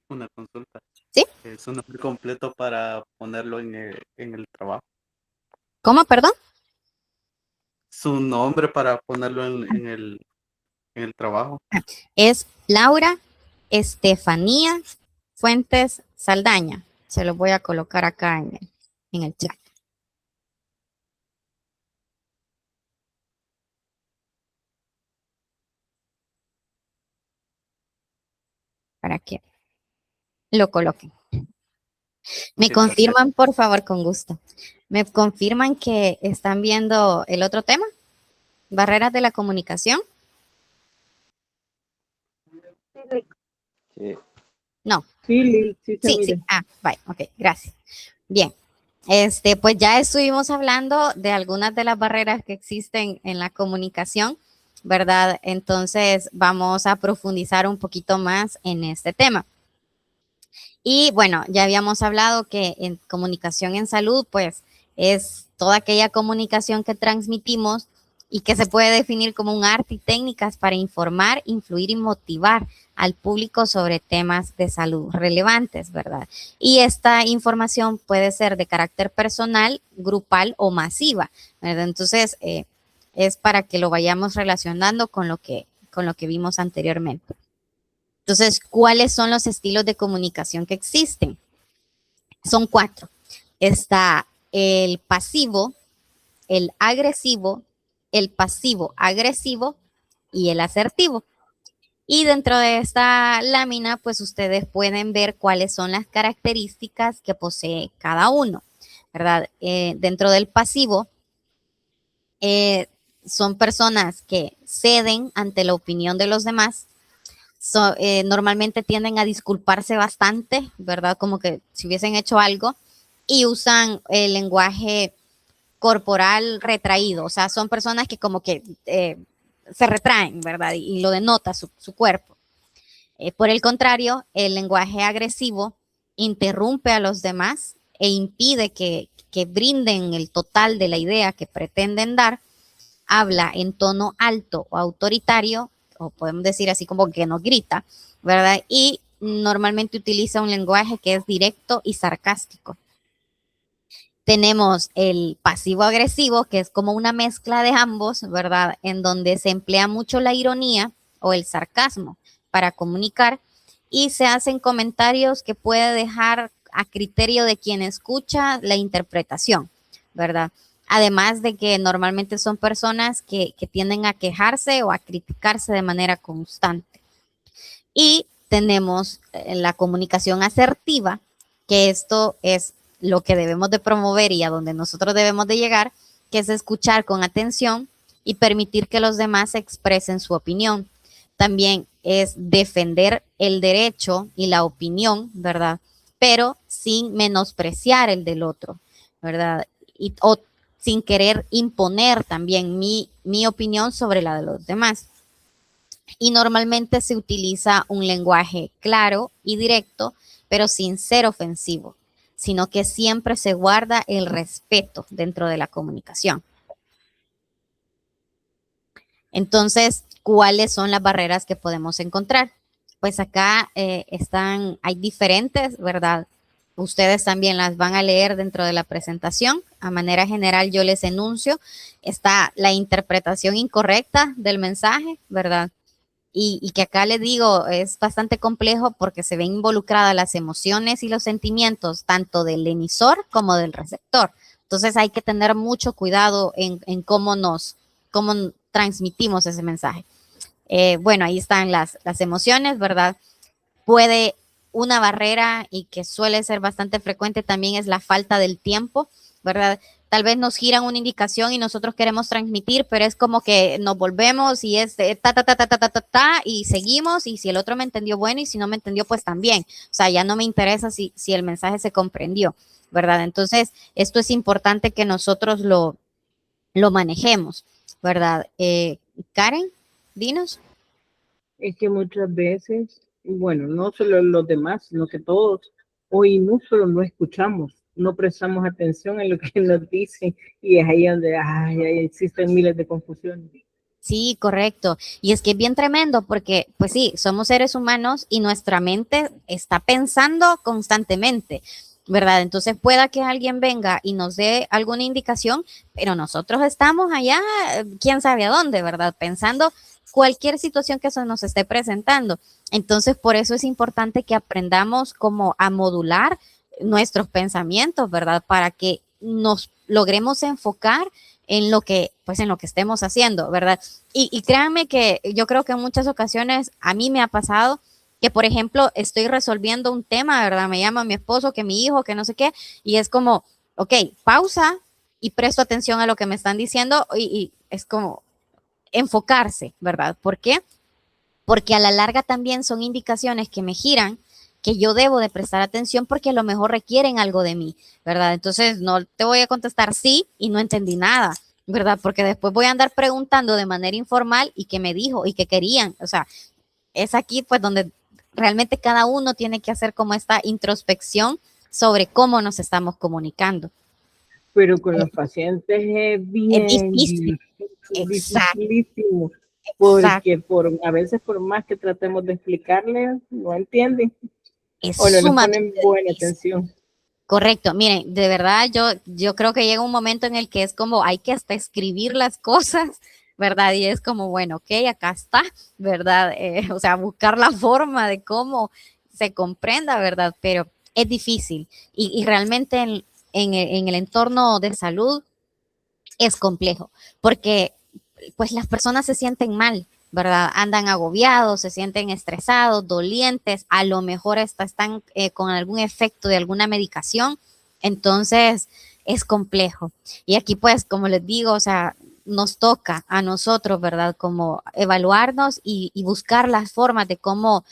Una consulta. ¿Sí? ¿Es un nombre completo para ponerlo en el trabajo? ¿Cómo, perdón? Su nombre para ponerlo en el trabajo. Es Laura Estefanía Fuentes Saldaña. Se lo voy a colocar acá en el chat. Para que lo coloquen. ¿Me Ok, confirman, por favor, con gusto? ¿Me confirman que están viendo el otro tema? Barreras de la comunicación. Sí. No. Sí, sí se Sí, mira. sí. Ah, bye. Ok, gracias. Bien. Pues ya estuvimos hablando de algunas de las barreras que existen en la comunicación, ¿verdad? Entonces vamos a profundizar un poquito más en este tema. Y bueno, ya habíamos hablado que en comunicación en salud, pues es toda aquella comunicación que transmitimos y que se puede definir como un arte y técnicas para informar, influir y motivar al público sobre temas de salud relevantes, ¿verdad? Y esta información puede ser de carácter personal, grupal o masiva, ¿verdad? Entonces, es para que lo vayamos relacionando con lo que vimos anteriormente. Entonces, ¿cuáles son los estilos de comunicación que existen? Son 4. Está el pasivo, el agresivo, el pasivo agresivo y el asertivo. Y dentro de esta lámina, pues ustedes pueden ver cuáles son las características que posee cada uno, ¿verdad? Dentro del pasivo, son personas que ceden ante la opinión de los demás, normalmente tienden a disculparse bastante, ¿verdad? Como que si hubiesen hecho algo y usan el lenguaje corporal retraído, o sea, son personas que como que se retraen, ¿verdad? Y lo denota su cuerpo. Por el contrario, el lenguaje agresivo interrumpe a los demás e impide que brinden el total de la idea que pretenden dar, habla en tono alto o autoritario, o podemos decir así como que nos grita, ¿verdad? Y normalmente utiliza un lenguaje que es directo y sarcástico. Tenemos el pasivo-agresivo, que es como una mezcla de ambos, ¿verdad? En donde se emplea mucho la ironía o el sarcasmo para comunicar y se hacen comentarios que puede dejar a criterio de quien escucha la interpretación, ¿verdad? Además de que normalmente son personas que tienden a quejarse o a criticarse de manera constante. Y tenemos la comunicación asertiva, que esto es lo que debemos de promover y a donde nosotros debemos de llegar, que es escuchar con atención y permitir que los demás expresen su opinión. También es defender el derecho y la opinión, ¿verdad? Pero sin menospreciar el del otro, ¿verdad? O sin querer imponer también mi opinión sobre la de los demás. Y normalmente se utiliza un lenguaje claro y directo, pero sin ser ofensivo, sino que siempre se guarda el respeto dentro de la comunicación. Entonces, ¿cuáles son las barreras que podemos encontrar? Pues acá hay diferentes, ¿verdad? Ustedes también las van a leer dentro de la presentación. A manera general, yo les enuncio. Está la interpretación incorrecta del mensaje, ¿verdad? Y que acá les digo, es bastante complejo porque se ven involucradas las emociones y los sentimientos tanto del emisor como del receptor. Entonces hay que tener mucho cuidado en cómo transmitimos ese mensaje. Bueno, ahí están las emociones, ¿verdad? Puede una barrera y que suele ser bastante frecuente también es la falta del tiempo, ¿verdad? tal vez nos giran una indicación y nosotros queremos transmitir, pero es como que nos volvemos y es ta, ta, ta, ta, ta, ta, ta, ta, y seguimos, y si el otro me entendió, bueno, y si no me entendió, pues también. O sea, ya no me interesa si el mensaje se comprendió, ¿verdad? Entonces, esto es importante que nosotros lo manejemos, ¿verdad? Karen, dinos. Es que muchas veces, bueno, no solo los demás, sino que todos oímos, pero no escuchamos, no prestamos atención en lo que nos dicen y es ahí donde ahí existen miles de confusiones. Sí, correcto. Y es que es bien tremendo porque, pues sí, somos seres humanos y nuestra mente está pensando constantemente, ¿verdad? Entonces pueda que alguien venga y nos dé alguna indicación, pero nosotros estamos allá, quién sabe a dónde, ¿verdad? Pensando cualquier situación que se nos esté presentando. Entonces, por eso es importante que aprendamos como a modular nuestros pensamientos, ¿verdad? Para que nos logremos enfocar en lo que, pues en lo que estemos haciendo, ¿verdad? Y créanme que yo creo que en muchas ocasiones a mí me ha pasado que, por ejemplo, estoy resolviendo un tema, ¿verdad? Me llama mi esposo, que mi hijo, que no sé qué, y es como, ok, pausa y presto atención a lo que me están diciendo y es como enfocarse, ¿verdad? ¿Por qué? Porque a la larga también son indicaciones que me giran que yo debo de prestar atención porque a lo mejor requieren algo de mí, ¿verdad? Entonces no te voy a contestar sí y no entendí nada, ¿verdad? Porque después voy a andar preguntando de manera informal y qué me dijo y qué querían. O sea, es aquí pues donde realmente cada uno tiene que hacer como esta introspección sobre cómo nos estamos comunicando. Pero con los pacientes es Es bien difícil, exacto, dificilísimo, exacto. porque a veces por más que tratemos de explicarles, no entienden Es o no nos sumamente ponen buena difícil. atención. Correcto, miren, de verdad yo creo que llega un momento en el que es como hay que hasta escribir las cosas, ¿verdad? Y es como, bueno, ok, acá está, ¿verdad? O sea, buscar la forma de cómo se comprenda, ¿verdad? Pero es difícil y realmente en el entorno de salud es complejo porque pues las personas se sienten mal, ¿verdad? Andan agobiados, se sienten estresados, dolientes, a lo mejor hasta están con algún efecto de alguna medicación, entonces es complejo. Y aquí pues, como les digo, o sea, nos toca a nosotros, ¿verdad? Como evaluarnos y buscar las formas de cómo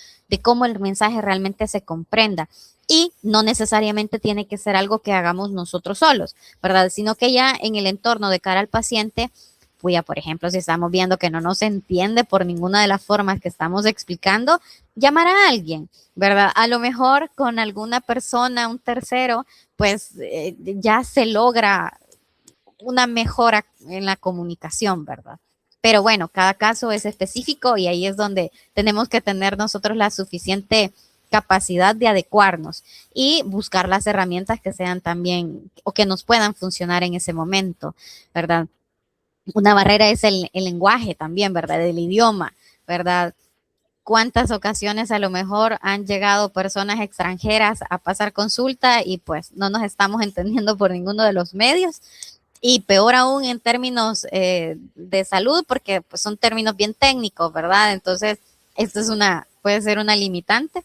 el mensaje realmente se comprenda. Y no necesariamente tiene que ser algo que hagamos nosotros solos, ¿verdad? Sino que ya en el entorno de cara al paciente, pues ya, por ejemplo, si estamos viendo que no nos entiende por ninguna de las formas que estamos explicando, llamar a alguien, ¿verdad? A lo mejor con alguna persona, un tercero, pues ya se logra una mejora en la comunicación, ¿verdad? Pero bueno, cada caso es específico y ahí es donde tenemos que tener nosotros la suficiente capacidad de adecuarnos y buscar las herramientas que sean también o que nos puedan funcionar en ese momento, ¿verdad? Una barrera es el lenguaje también, ¿verdad? El idioma, ¿verdad? ¿Cuántas ocasiones a lo mejor han llegado personas extranjeras a pasar consulta y pues no nos estamos entendiendo por ninguno de los medios? Y peor aún en términos de salud, porque pues, son términos bien técnicos, ¿verdad? Entonces, esto es puede ser una limitante.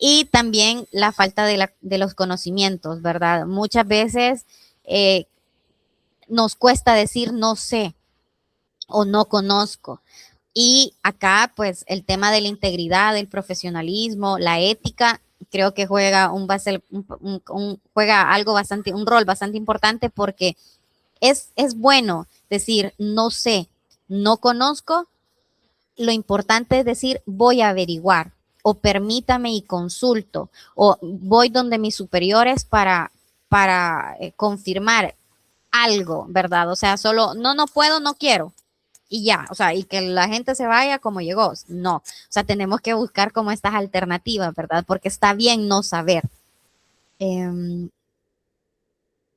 Y también la falta de los conocimientos, ¿verdad? Muchas veces nos cuesta decir no sé o no conozco. Y acá, pues, el tema de la integridad, el profesionalismo, la ética, creo que juega juega algo bastante, un rol bastante importante porque es bueno decir no sé, no conozco, lo importante es decir voy a averiguar o permítame y consulto o voy donde mis superiores para confirmar algo, ¿verdad? O sea, solo no puedo, no quiero y ya, o sea, y que la gente se vaya como llegó. No, o sea, tenemos que buscar como estas alternativas, ¿verdad? Porque está bien no saber.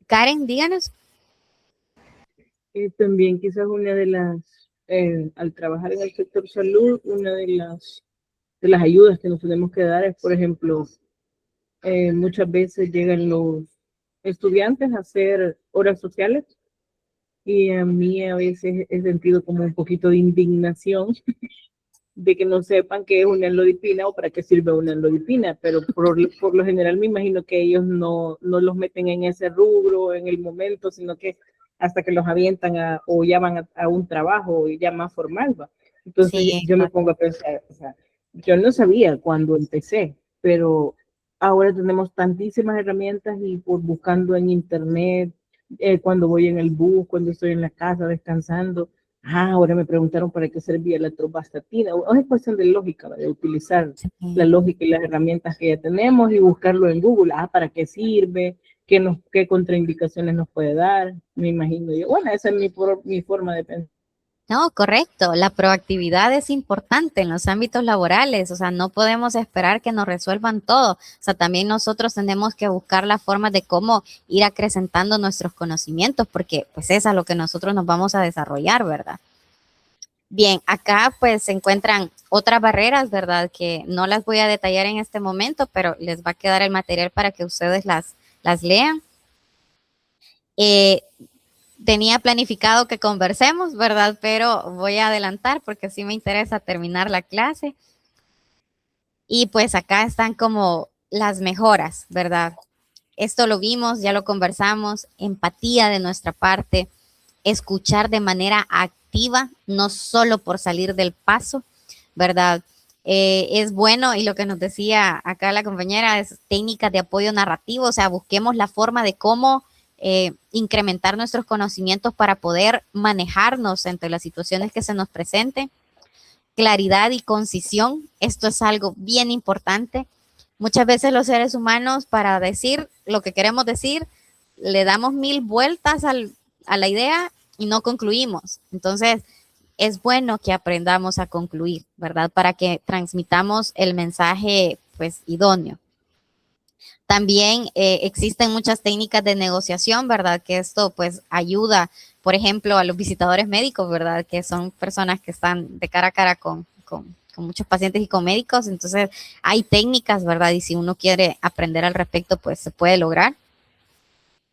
Karen, díganos. También quizás una de al trabajar en el sector salud, una de las ayudas que nos tenemos que dar es, por ejemplo, muchas veces llegan los estudiantes a hacer horas sociales y a mí a veces he sentido como un poquito de indignación de que no sepan qué es una enlodipina o para qué sirve una enlodipina, pero por lo general me imagino que ellos no los meten en ese rubro en el momento, sino que hasta que los avientan o llaman a un trabajo ya más formal, ¿va? Entonces Sí, yo me pongo a pensar, o sea, yo no sabía cuando empecé, pero ahora tenemos tantísimas herramientas y por buscando en internet, cuando voy en el bus, cuando estoy en la casa descansando, ahora me preguntaron para qué servía la atorvastatina. O es cuestión de lógica, de utilizar sí. la lógica y las herramientas que ya tenemos y buscarlo en Google. ¿Para qué sirve? ¿Qué contraindicaciones nos puede dar? Me imagino yo. Bueno, esa es mi forma de pensar. No, correcto. La proactividad es importante en los ámbitos laborales. O sea, no podemos esperar que nos resuelvan todo. O sea, también nosotros tenemos que buscar la forma de cómo ir acrecentando nuestros conocimientos, porque pues es a lo que nosotros nos vamos a desarrollar, ¿verdad? Bien, acá pues se encuentran otras barreras, ¿verdad? Que no las voy a detallar en este momento, pero les va a quedar el material para que ustedes las lean. Tenía planificado que conversemos, ¿verdad? Pero voy a adelantar porque sí me interesa terminar la clase. Y pues acá están como las mejoras, ¿verdad? Esto lo vimos, ya lo conversamos, empatía de nuestra parte, escuchar de manera activa, no solo por salir del paso, ¿verdad? Es bueno, y lo que nos decía acá la compañera es técnicas de apoyo narrativo, o sea, busquemos la forma de cómo incrementar nuestros conocimientos para poder manejarnos entre las situaciones que se nos presenten. Claridad y concisión, esto es algo bien importante. Muchas veces los seres humanos, para decir lo que queremos decir, le damos 1000 vueltas a la idea y no concluimos. Entonces, es bueno que aprendamos a concluir, ¿verdad? Para que transmitamos el mensaje, pues, idóneo. También existen muchas técnicas de negociación, ¿verdad? Que esto, pues, ayuda, por ejemplo, a los visitadores médicos, ¿verdad? Que son personas que están de cara a cara con muchos pacientes y con médicos. Entonces, hay técnicas, ¿verdad? Y si uno quiere aprender al respecto, pues, se puede lograr.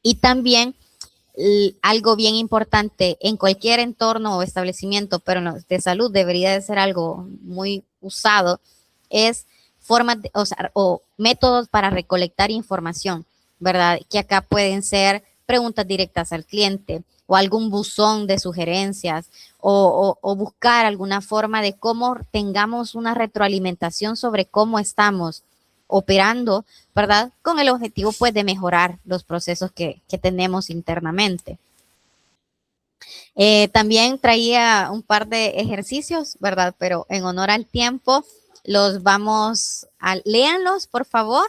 Y también algo bien importante en cualquier entorno o establecimiento, pero de salud debería de ser algo muy usado, es formas, o métodos para recolectar información, ¿verdad? Que acá pueden ser preguntas directas al cliente o algún buzón de sugerencias o buscar alguna forma de cómo tengamos una retroalimentación sobre cómo estamos operando, ¿verdad? Con el objetivo, pues, de mejorar los procesos que tenemos internamente. También traía un par de ejercicios, ¿verdad? Pero en honor al tiempo, los vamos a, léanlos, por favor,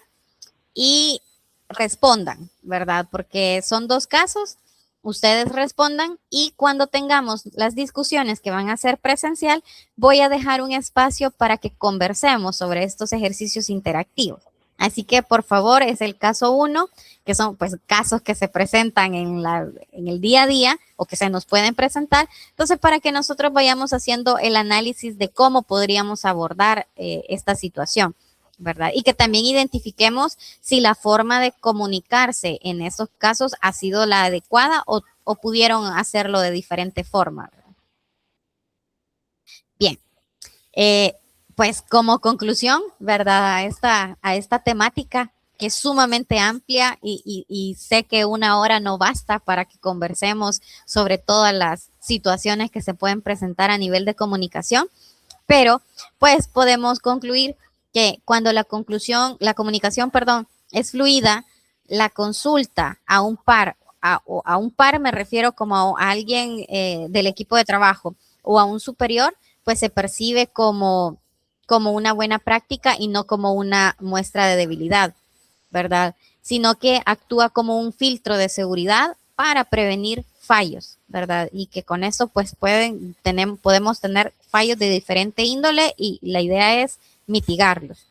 y respondan, ¿verdad? Porque son 2 casos, ustedes respondan y cuando tengamos las discusiones que van a ser presencial, voy a dejar un espacio para que conversemos sobre estos ejercicios interactivos. Así que, por favor, es el caso 1, que son pues casos que se presentan en el día a día o que se nos pueden presentar. Entonces, para que nosotros vayamos haciendo el análisis de cómo podríamos abordar esta situación, ¿verdad? Y que también identifiquemos si la forma de comunicarse en esos casos ha sido la adecuada o pudieron hacerlo de diferente forma, ¿verdad? Bien. Pues como conclusión, ¿verdad? A esta temática que es sumamente amplia y sé que 1 hora no basta para que conversemos sobre todas las situaciones que se pueden presentar a nivel de comunicación, pero pues podemos concluir que cuando la comunicación, perdón, es fluida, la consulta a un par, a un par me refiero como a alguien del equipo de trabajo o a un superior, pues se percibe como una buena práctica y no como una muestra de debilidad, ¿verdad? Sino que actúa como un filtro de seguridad para prevenir fallos, ¿verdad? Y que con eso pues podemos tener fallos de diferente índole y la idea es mitigarlos.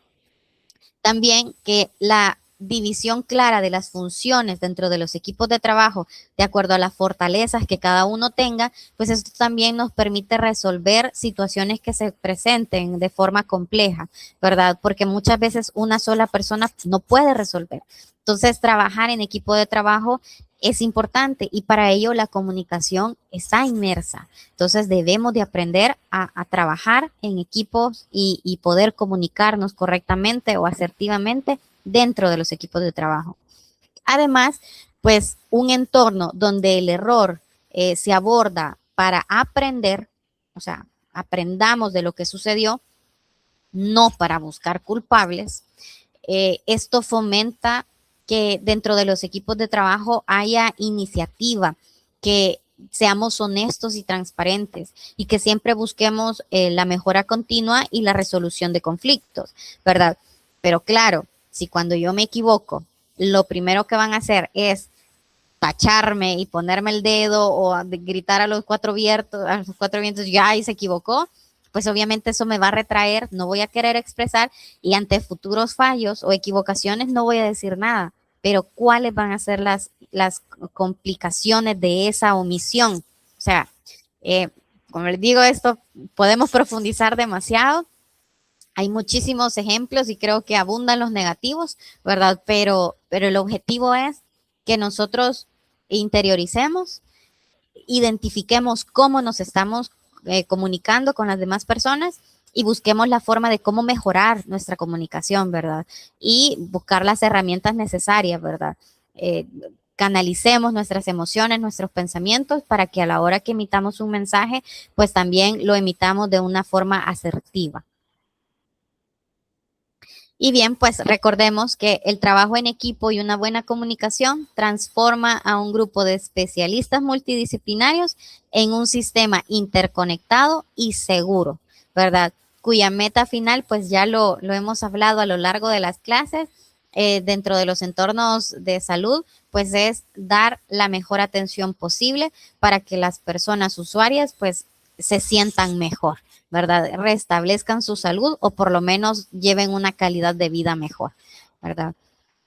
También que la división clara de las funciones dentro de los equipos de trabajo, de acuerdo a las fortalezas que cada uno tenga, pues esto también nos permite resolver situaciones que se presenten de forma compleja, ¿verdad? Porque muchas veces una sola persona no puede resolver. Entonces, trabajar en equipo de trabajo es importante y para ello la comunicación está inmersa. Entonces debemos de aprender a trabajar en equipos y poder comunicarnos correctamente o asertivamente dentro de los equipos de trabajo. Además, pues un entorno donde el error se aborda para aprender, o sea, aprendamos de lo que sucedió, no para buscar culpables. Esto fomenta que dentro de los equipos de trabajo haya iniciativa, que seamos honestos y transparentes y que siempre busquemos la mejora continua y la resolución de conflictos, ¿verdad? Pero claro, si cuando yo me equivoco, lo primero que van a hacer es tacharme y ponerme el dedo o gritar a los cuatro vientos, ya ahí se equivocó, pues obviamente eso me va a retraer, no voy a querer expresar y ante futuros fallos o equivocaciones no voy a decir nada. Pero ¿cuáles van a ser las complicaciones de esa omisión? O sea, como les digo, esto podemos profundizar demasiado. Hay muchísimos ejemplos y creo que abundan los negativos, ¿verdad? Pero el objetivo es que nosotros interioricemos, identifiquemos cómo nos estamos comunicando con las demás personas y busquemos la forma de cómo mejorar nuestra comunicación, ¿verdad? Y buscar las herramientas necesarias, ¿verdad? Canalicemos nuestras emociones, nuestros pensamientos para que a la hora que emitamos un mensaje, pues también lo emitamos de una forma asertiva. Y bien, pues recordemos que el trabajo en equipo y una buena comunicación transforma a un grupo de especialistas multidisciplinarios en un sistema interconectado y seguro, ¿verdad? Cuya meta final, pues ya lo hemos hablado a lo largo de las clases, dentro de los entornos de salud, pues es dar la mejor atención posible para que las personas usuarias, pues se sientan mejor, ¿verdad? Restablezcan su salud o por lo menos lleven una calidad de vida mejor, ¿verdad?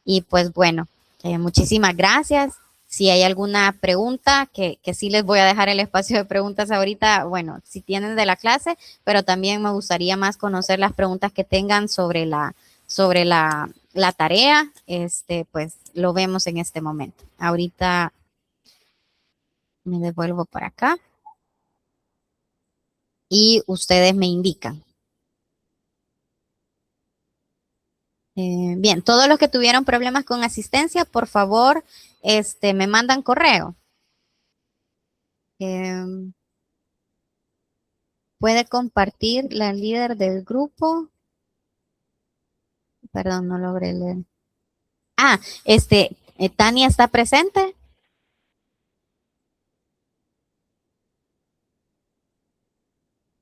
Y pues bueno, muchísimas gracias. Si hay alguna pregunta, que sí les voy a dejar el espacio de preguntas ahorita, bueno, si tienen de la clase, pero también me gustaría más conocer las preguntas que tengan sobre la tarea, pues lo vemos en este momento. Ahorita me devuelvo para acá y ustedes me indican. Bien, todos los que tuvieron problemas con asistencia, por favor, me mandan correo. Puede compartir la líder del grupo. Perdón, no logré leer. Ah, Tania está presente.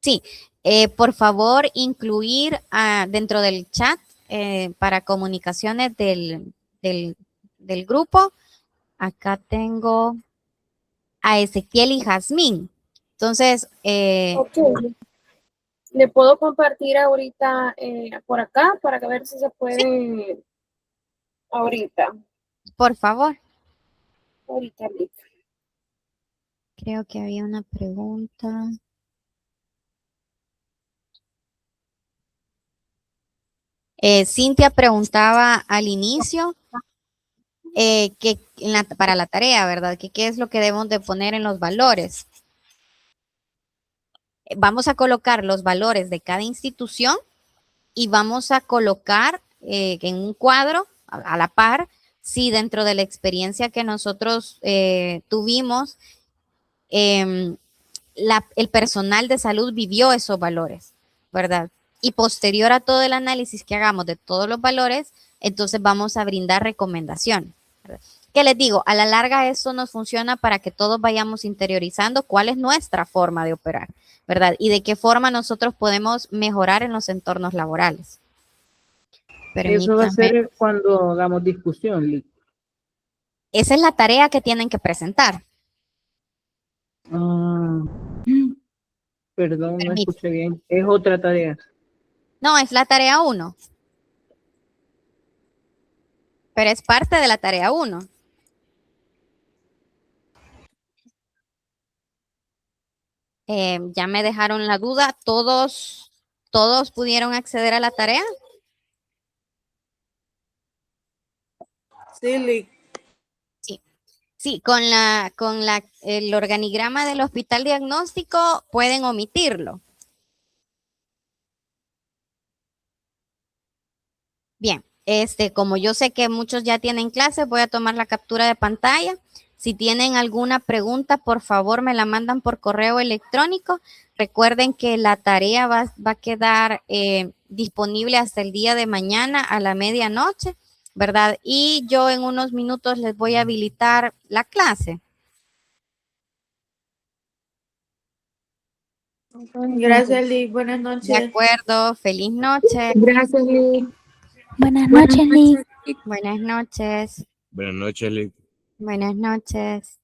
Sí, por favor, incluir dentro del chat para comunicaciones del grupo. Acá tengo a Ezequiel y Jazmín. Entonces, Ok. Le puedo compartir ahorita por acá para que ver si se puede ahorita. por favor. Ahorita. Creo que había una pregunta. Cintia preguntaba al inicio para la tarea, ¿verdad? ¿Qué es lo que debemos de poner en los valores? Vamos a colocar los valores de cada institución y vamos a colocar en un cuadro a la par si dentro de la experiencia que nosotros tuvimos, el personal de salud vivió esos valores, ¿verdad? Y posterior a todo el análisis que hagamos de todos los valores, entonces vamos a brindar recomendaciones. ¿Qué les digo? A la larga esto nos funciona para que todos vayamos interiorizando cuál es nuestra forma de operar, ¿verdad? Y de qué forma nosotros podemos mejorar en los entornos laborales. Eso va a ser cuando hagamos discusión, Liz. Esa es la tarea que tienen que presentar. Perdón, no escuché bien. Es otra tarea. No, es la tarea 1. Pero es parte de la tarea 1. Ya me dejaron la duda. ¿Todos pudieron acceder a la tarea? Sí, Liz. Sí. Sí, el organigrama del hospital diagnóstico pueden omitirlo. Bien, como yo sé que muchos ya tienen clases, voy a tomar la captura de pantalla. Si tienen alguna pregunta, por favor, me la mandan por correo electrónico. Recuerden que la tarea va a quedar disponible hasta el día de mañana a la medianoche, ¿verdad? Y yo en unos minutos les voy a habilitar la clase. Gracias, Liz. Buenas De noches. acuerdo, feliz noche. Gracias, Liz. Buenas noches, Liz. Buenas noches. Buenas noches, Liz. Buenas noches.